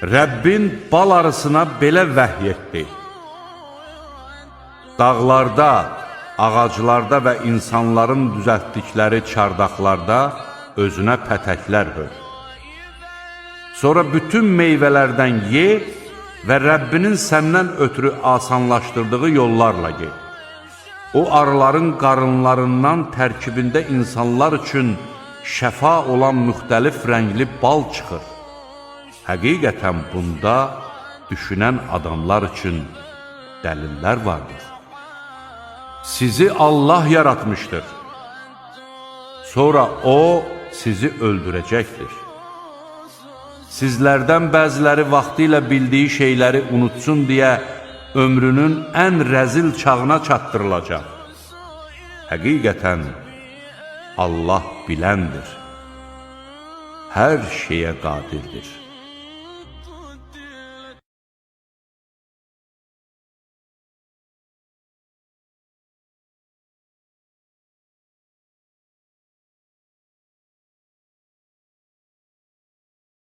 Rəbbin bal arısına belə vəhy etdi. Dağlarda, ağaclarda və insanların düzəltdikləri çardaqlarda özünə pətəklər hör. Sonra bütün meyvələrdən ye və Rəbbinin səndən ötürü asanlaşdırdığı yollarla get. O arıların qarınlarından tərkibində insanlar üçün şəfa olan müxtəlif rəngli bal çıxır. Həqiqətən bunda düşünən adamlar üçün dəlillər vardır. Sizi Allah yaratmışdır. Sonra O sizi öldürəcəkdir. Sizlərdən bəziləri vaxtilə bildiyi şeyləri unutsun deyə ömrünün ən rəzil çağına çatdırılacaq. Həqiqətən Allah biləndir, hər şeyə qadirdir.